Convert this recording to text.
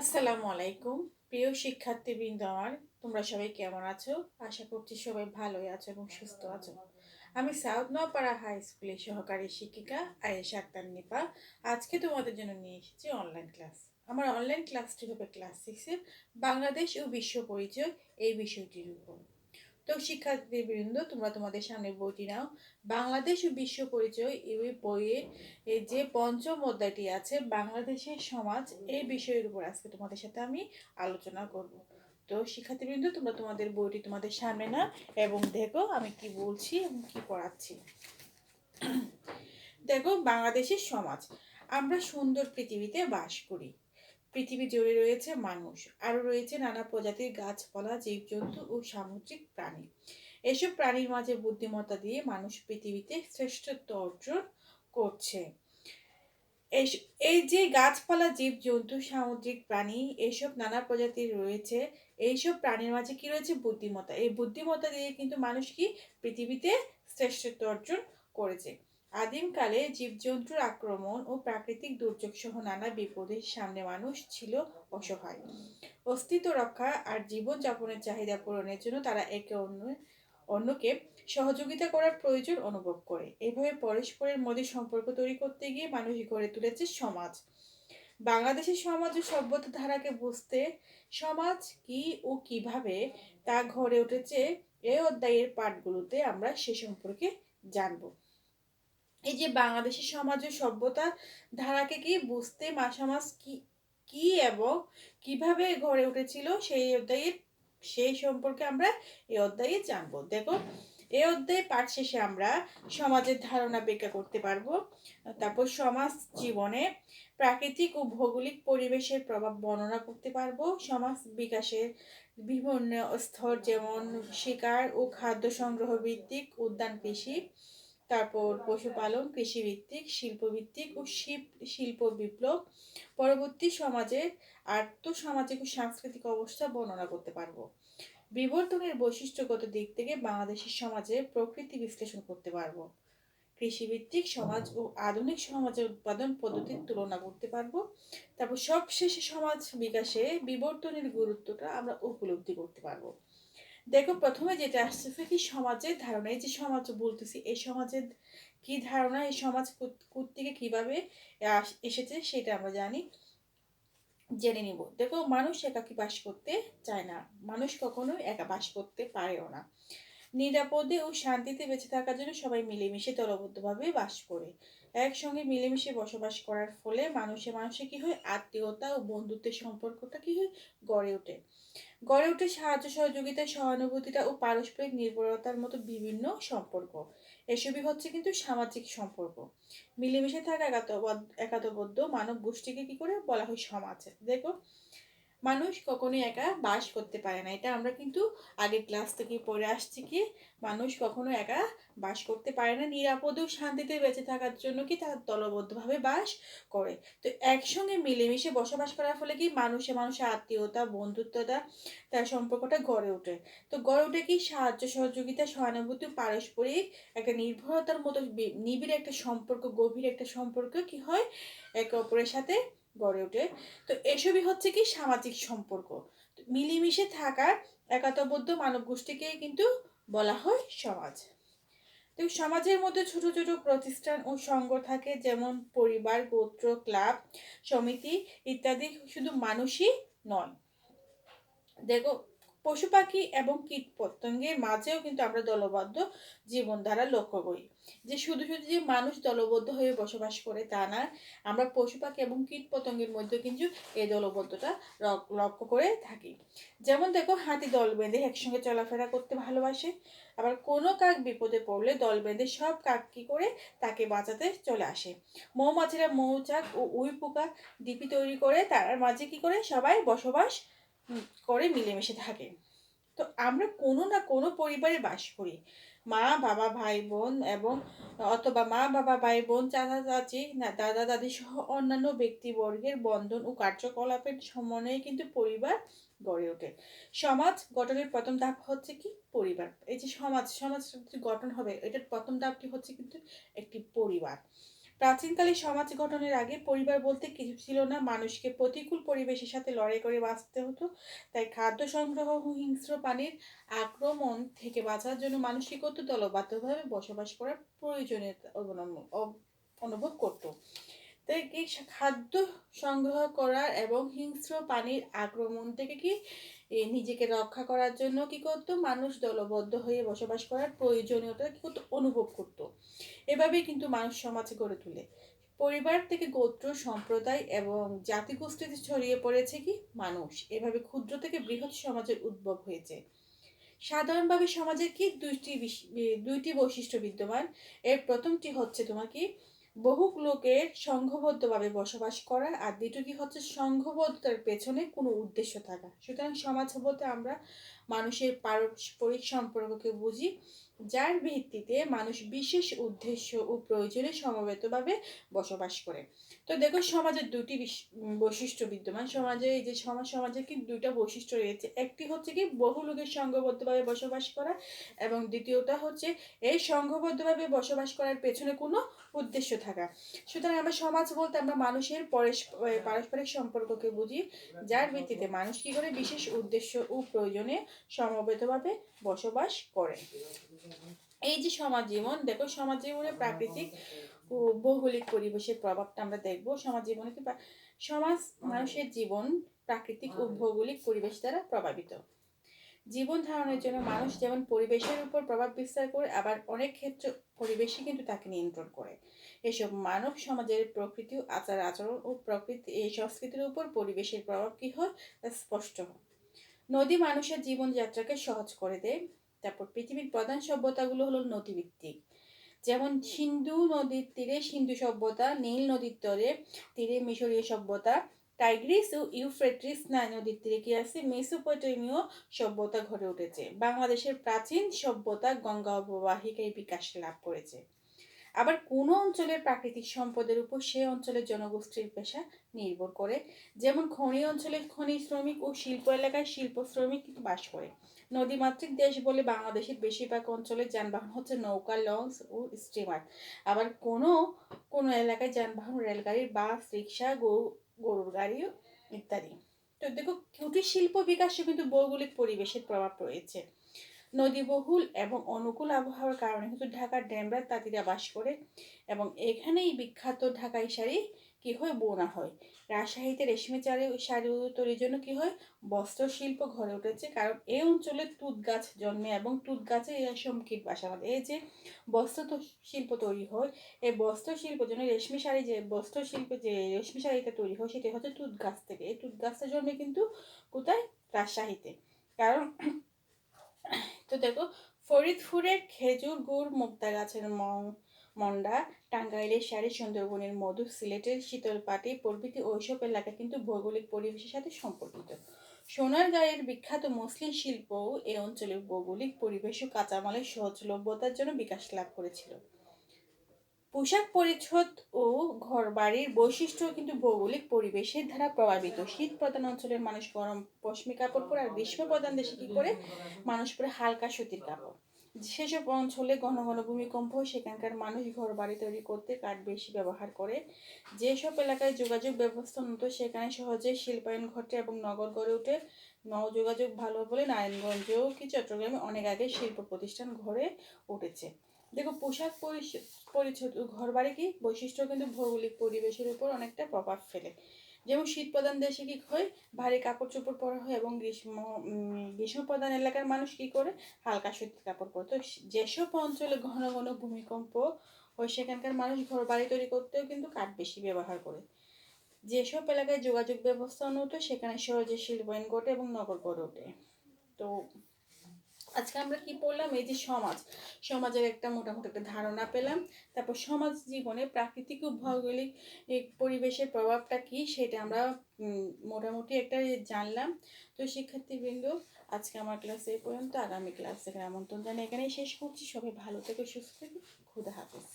আসসালামু আলাইকুম। প্রিয় শিক্ষার্থীবৃন্দ আমার, তোমরা সবাই কেমন আছো? আশা করছি সবাই ভালোই আছো এবং সুস্থ আছো। আমি সাউথ নোয়াপাড়া হাই স্কুলের সহকারী শিক্ষিকা আয়েশা আক্তার নিপা। আজকে তোমাদের জন্য নিয়ে এসেছি অনলাইন ক্লাস। আমার অনলাইন ক্লাসটি হবে ক্লাস 6-এর বাংলাদেশ ও বিশ্ব পরিচয় এই বিষয়টির উপর। তো শিক্ষার্থীবৃন্দ, তোমরা তোমাদের সামনে বইটি নাও। বাংলাদেশ ও বিশ্ব পরিচয় এই বইয়ে এই যে পঞ্চম অধ্যায়টি আছে বাংলাদেশের সমাজ, এই বিষয়ের উপর আজকে তোমাদের সাথে আমি আলোচনা করব। তো শিক্ষার্থীবৃন্দ, তোমরা তোমাদের বইটি তোমাদের সামনে নাও এবং দেখো আমি কি বলছি এবং কি পড়াচ্ছি। দেখো, বাংলাদেশের সমাজ। আমরা সুন্দর পৃথিবীতে বাস করি। পৃথিবী জুড়ে রয়েছে মানুষ, আরও রয়েছে নানা প্রজাতির গাছপালা, জীবজন্তু ও সামুদ্রিক প্রাণী। এসব প্রাণীর মাঝে বুদ্ধিমত্তা দিয়ে মানুষ পৃথিবীতে শ্রেষ্ঠত্ব অর্জন করছে। এই যে গাছপালা, জীবজন্তু, সামুদ্রিক প্রাণী, এসব নানা প্রজাতির রয়েছে, এইসব প্রাণীর মাঝে কি রয়েছে? বুদ্ধিমত্তা। এই বুদ্ধিমত্তা দিয়ে কিন্তু মানুষ কি পৃথিবীতে শ্রেষ্ঠত্ব অর্জন করেছে। আদিমকালে জীবজন্তুর আক্রমণ ও প্রাকৃতিক দুর্যোগ সহ নানা বিপদের সামনে মানুষ ছিল অসহায়। অস্তিত্ব রক্ষা আর জীবনযাপনের চাহিদা পূরণের জন্য তারা একে অন্যকে সহযোগিতা করার প্রয়োজন অনুভব করে। এভাবে পরস্পরের মধ্যে সম্পর্ক তৈরি করতে গিয়ে মানুষ গড়ে তুলেছে সমাজ। বাংলাদেশের সমাজ ও সভ্যতা ধারাকে বুঝতে সমাজ কি ও কিভাবে তা গড়ে উঠেছে এই অধ্যায়ের পাঠগুলোতে আমরা সে সম্পর্কে জানব। এই যে বাংলাদেশের সমাজ ও সভ্যতা ধারাকে কি বুঝতে সমাজ কি কি এবং কিভাবে গড়ে উঠেছিল সেই সম্পর্কে আমরা এই অধ্যায়ে জানবো। দেখো, এই অধ্যায়ে পাঠ শেষে আমরা সমাজের ধারণা ব্যাখ্যা করতে পারবো। তারপর সমাজ জীবনে প্রাকৃতিক ও ভৌগোলিক পরিবেশের প্রভাব বর্ণনা করতে পারবো। সমাজ বিকাশের বিভিন্ন স্তর, যেমন শিকার ও খাদ্য সংগ্রহ ভিত্তিক উদ্যান কৃষি, তারপর পশুপালন, কৃষিভিত্তিক, শিল্পভিত্তিক ও শিল্প বিপ্লব, পরবর্তী সমাজের আর্থ-সামাজিক ও সাংস্কৃতিক অবস্থা বর্ণনা করতে পারবো। বিবর্তনের বৈশিষ্ট্যগত দিক থেকে বাংলাদেশের সমাজে প্রকৃতি বিশ্লেষণ করতে পারবো। কৃষিভিত্তিক সমাজ ও আধুনিক সমাজের উৎপাদন পদ্ধতির তুলনা করতে পারবো। তারপর সবশেষে সমাজ বিকাশে বিবর্তনের গুরুত্বটা আমরা উপলব্ধি করতে পারবো। দেখো, প্রথমে যেটা আসছে কি সমাজের ধারণা। এই যে সমাজ বলতেছি, এই সমাজের কি ধারণা, এই সমাজ থেকে কিভাবে এসেছে সেটা আমরা জেনে নিব। দেখো, মানুষ একাকী বাস করতে চায় না, মানুষ কখনো একা বাস করতে পারেও না। নিরাপদে ও শান্তিতে বেঁচে থাকার জন্য সবাই মিলেমিশে দলবদ্ধভাবে বাস করে। একসঙ্গে মিলেমিশে বসবাস করার ফলে মানুষে মানুষে কি হয়? আত্মীয়তা ও বন্ধুত্বের সম্পর্কটা কি হয়? গড়ে ওঠে। গড়ে ওঠে সাহায্য সহযোগিতা, সহানুভূতিটা ও পারস্পরিক নির্ভরতার মতো বিভিন্ন সম্পর্ক। এসবই হচ্ছে কিন্তু সামাজিক সম্পর্ক। মিলেমিশে থাকা একাতবদ্ধ মানব গোষ্ঠীকে কি করে বলা হয়? সমাজ। দেখো, মানুষ কখনোই একা বাস করতে পারে না। এটা আমরা কিন্তু আগের ক্লাস থেকে পড়ে আসছি কি মানুষ কখনো একা বাস করতে পারে না। নিরাপদ ও শান্তিতে বেঁচে থাকার জন্য কি তারা দলবদ্ধভাবে বাস করে। তো একসঙ্গে মিলেমিশে বসবাস করার ফলে কি মানুষে মানুষের আত্মীয়তা, বন্ধুত্বতা, তার সম্পর্কটা গড়ে ওঠে। তো গড়ে ওঠে কি সাহায্য সহযোগিতা, সহানুভূতি, পারস্পরিক একটা নির্ভরতার মতো নিবিড় একটা সম্পর্ক, গভীর একটা সম্পর্ক কি হয়? একে অপরের সাথে গড়ে ওঠে। তো এসবই হচ্ছে কি সামাজিক সম্পর্ক। মিলেমিশে থাকার একাতবদ্ধ মানব গোষ্ঠীকে কিন্তু বলা হয় সমাজ। তো সমাজের মধ্যে ছোট ছোট প্রতিষ্ঠান ও সংঘ থাকে, যেমন পরিবার, গোত্র, ক্লাব, সমিতি ইত্যাদি। শুধু মানুষই নয়, দেখো, পশু পাখি এবং কীট পতঙ্গের মাঝেও কিন্তু আমরা দলবদ্ধ জীবনধারা লক্ষ্য করি। যে শুধু শুধু যে মানুষ দলবদ্ধ হয়ে বসবাস করে তা না, আমরা পশু পাখি এবং কীট পতঙ্গের মধ্যে কিন্তু এই দলবদ্ধতা লক্ষ্য করে থাকি। যেমন দেখো, হাতি দল বেঁধে একসঙ্গে চলাফেরা করতে ভালোবাসে। আবার কোনো কাক বিপদে পড়লে দল বেঁধে সব কাক কি করে তাকে বাঁচাতে চলে আসে। মৌমাছিরা মৌচাক ও উই পোকা ডিপি তৈরি করে তার মাঝে কি করে সবাই বসবাস করে মিলেমিশে থাকে। তো আমরা কোনো না কোনো পরিবারে বাস করি। মা বাবা ভাই বোন এবং অথবা মা বাবা ভাই বোন, চাচা চাচি, দাদা দাদি সহ অন্যান্য ব্যক্তিবর্গের বন্ধন ও কার্যকলাপের সমন্বয়ে কিন্তু পরিবার গড়ে ওঠে। সমাজ গঠনের প্রথম ধাপ হচ্ছে কি? পরিবার। এই যে সমাজ গঠন হবে, এটার প্রথম ধাপটি হচ্ছে কিন্তু একটি পরিবার। প্রাচীনকালে সমাজ গঠনের আগে পরিবার বলতে কিছু ছিল না, মানুষকে প্রতিকূল পরিবেশের সাথে লড়াই করে বাঁচতে হতো। তাই খাদ্য সংগ্রহ ও হিংস্র প্রাণীর আক্রমণ থেকে বাঁচার জন্য মানুষ কি করতো, দলবদ্ধভাবে বসবাস করার প্রয়োজনীয়তা অনুভব করত। তাই কি খাদ্য সংগ্রহ করার এবং হিংস্র প্রাণীর আক্রমণ থেকে কি নিজেকে রক্ষা করার জন্য কি করতো, মানুষ দলবদ্ধ হয়ে বসবাস করার প্রয়োজনীয়তা কি করতো, অনুভব করত। এভাবেই কিন্তু মানুষ সমাজ গড়ে তোলে। পরিবার থেকে গোত্র, সম্প্রদায় এবং জাতিগোষ্ঠীতে ছড়িয়ে পড়েছে কি মানুষ। এভাবে ক্ষুদ্র থেকে বৃহৎ সমাজের উদ্ভব হয়েছে। সাধারণভাবে সমাজের কি দুইটি বৈশিষ্ট্য বিদ্যমান। এর প্রথমটি হচ্ছে তোমার কি বহু লোকের সংঘবদ্ধভাবে বসবাস করা, আর দ্বিতীয়টি হচ্ছে সংঘবদ্ধতার পেছনে কোনো উদ্দেশ্য থাকা। সুতরাং সমাজ বলতে আমরা মানুষের পারস্পরিক সম্পর্ককে বুঝি, যার ভিত্তিতে মানুষ বিশেষ উদ্দেশ্য ও প্রয়োজনে সমবেতভাবে বসবাস করে। তো দেখো সমাজের দুটি বৈশিষ্ট্য বিদ্যমান। সমাজে এই যে সমাজের কি দুইটা বৈশিষ্ট্য রয়েছে। একটি হচ্ছে কি বহু লোকের সংঘবদ্ধভাবে বসবাস করা, এবং দ্বিতীয়টা হচ্ছে এই সংঘবদ্ধভাবে বসবাস করার পেছনে কোনো উদ্দেশ্য থাকা। সুতরাং আমরা সমাজ বলতে আমরা মানুষের পারস্পরিক সম্পর্ককে বুঝি, যার ভিত্তিতে মানুষ কি করে বিশেষ উদ্দেশ্য ও প্রয়োজনে সমবেতভাবে বসবাস করে। এই যে সমাজ জীবন, দেখো সমাজ জীবনে প্রাকৃতিক ও ভৌগোলিক পরিবেশের প্রভাবটা আমরা দেখব। সমাজ জীবনে কি সমাজ মানুষের জীবন প্রাকৃতিক ও ভৌগোলিক পরিবেশ দ্বারা প্রভাবিত। জীবন ধারণের জন্য মানুষ যেমন পরিবেশের উপর প্রভাব বিস্তার করে, আবার অনেক ক্ষেত্রে পরিবেশই কিন্তু তাকে নিয়ন্ত্রণ করে। এসব মানব সমাজের প্রকৃতি, আচার আচরণ ও এই সংস্কৃতির উপর পরিবেশের প্রভাব কি হয়, স্পষ্ট হয়। নদী মানুষের জীবনযাত্রাকে সহজ করে দেয়। তারপর পৃথিবীর প্রধান সভ্যতাগুলো হলো নদীভিত্তিক, যেমন সিন্ধু নদীর তীরে সিন্ধু সভ্যতা, নীল নদীর তীরে মিশরীয় সভ্যতা, টাইগ্রিস ও ইউফ্রেটিস নদীর তীরে কি আছে, মেসোপটেমীয় সভ্যতা গড়ে উঠেছে। বাংলাদেশের প্রাচীন সভ্যতা গঙ্গা অববাহিকায় বিকাশ লাভ করেছে। আবার কোনো অঞ্চলের প্রাকৃতিক সম্পদের উপর সে অঞ্চলের জনগোষ্ঠীর পেশা নির্ভর করে। যেমন খনি অঞ্চলের খনি শ্রমিক ও শিল্প এলাকায় শিল্প শ্রমিক কিন্তু বাস করে। নদীমাতৃক দেশ বলে বাংলাদেশের বেশিরভাগ অঞ্চলের যানবাহন হচ্ছে নৌকা, লঞ্চ ও স্টিমার। আবার কোনো কোনো এলাকায় যানবাহন রেলগাড়ি, বাস, রিক্সা, গরুর গাড়ি ইত্যাদি। তো দেখো কুটির শিল্প বিকাশে কিন্তু ভৌগোলিক পরিবেশের প্রভাব রয়েছে। নদীবহুল এবং অনুকূল আবহাওয়ার কারণে কিন্তু ঢাকার ড্যামরা তাঁতিরা বাস করে, এবং এখানেই বিখ্যাত ঢাকাই শাড়ি কি হয়, বোনা হয়। রাজশাহীতে রেশমি শাড়ি তৈরির জন্য কি হয়, বস্ত্র শিল্প গড়ে উঠেছে, কারণ এই অঞ্চলে তুঁত গাছ জন্মে এবং তুঁত গাছে রেশম কীট বাসা বাঁধে। এই যে বস্ত্র শিল্প তৈরি হয়, এই বস্ত্র শিল্পের জন্য রেশমি শাড়ি, যে বস্ত্র শিল্পে যে রেশমি শাড়িটা তৈরি হয় সেটা হচ্ছে তুঁত গাছ থেকে। এই তুঁত গাছটা জন্মে কিন্তু কোথায়, রাজশাহীতে। কারণ তো দেখো ফরিদপুরের খেজুর গুড়, মুক্তা গাছের মন্ডা, টাঙ্গাইলের শাড়ি, সুন্দরবনের মধু, সিলেটের শীতলপাটি প্রভৃতি ওইসব এলাকা কিন্তু ভৌগোলিক পরিবেশের সাথে সম্পর্কিত। সোনারগাঁয়ের বিখ্যাত মসলিন শিল্পও এই অঞ্চলের ভৌগোলিক পরিবেশ ও কাঁচামালের সহজলভ্যতার জন্য বিকাশ লাভ করেছিল। পোশাক পরিচ্ছদ ও ঘরবাড়ির বৈশিষ্ট্য কিন্তু ভৌগোলিক পরিবেশের দ্বারা প্রভাবিত। শীত প্রধান অঞ্চলের মানুষ গরম পশমি কাপড় পরে, আর গ্রীষ্ম প্রধান দেশে কি করে, মানুষ পরে হালকা সুতির কাপড়। সেসব অঞ্চলে ঘন ঘন ভূমিকম্প, সেখানকার মানুষ ঘর বাড়ি তৈরি করতে কাঠ বেশি ব্যবহার করে। যেসব এলাকায় যোগাযোগ ব্যবস্থা উন্নত, সেখানে সহজে শিল্পায়ন ঘটে এবং নগর গড়ে ওঠে। যোগাযোগ ভালো বলে নারায়ণগঞ্জেও কি চট্টগ্রামে অনেক আগে শিল্প প্রতিষ্ঠান গড়ে উঠেছে। দেখো পোশাক পরিচ্ছদ ও ঘরবাড়ি কি বৈশিষ্ট্য কিন্তু ভৌগোলিক পরিবেশের উপর অনেকটা প্রভাব ফেলে। যেমন শীত প্রধান দেশে কি হয়, ভারী কাপড় চোপড় পরা হয়, এবং গ্রীষ্ম প্রধান এলাকার মানুষ কি করে, হালকা সুতির কাপড় পরে। তো যেসব অঞ্চলে ঘন ঘন ভূমিকম্প হয়, সেখানকার মানুষ ঘর বাড়ি তৈরি করতেও কিন্তু কাঠ বেশি ব্যবহার করে। যেসব এলাকায় যোগাযোগ ব্যবস্থা উন্নত, সেখানে সহজে শিল্পায়ন ঘটে এবং নগর গড়ে ওঠে। তো আজকে আমরা কি পড়লাম, এই যে সমাজের একটা মোটামুটি একটা ধারণা পেলাম। তারপর সমাজ জীবনে প্রাকৃতিক ও ভৌগোলিক পরিবেশের প্রভাবটা কি সেটা আমরা মোটামুটি একটা জানলাম। তো শিক্ষার্থীবৃন্দ, আজকে আমার ক্লাস এই পর্যন্ত। আগামী ক্লাস থেকে আমন্ত্রণ জানিয়ে এখানেই শেষ করছি। সবাই ভালো থেকো, সুস্থ থেকো, খুদা হাফেজ।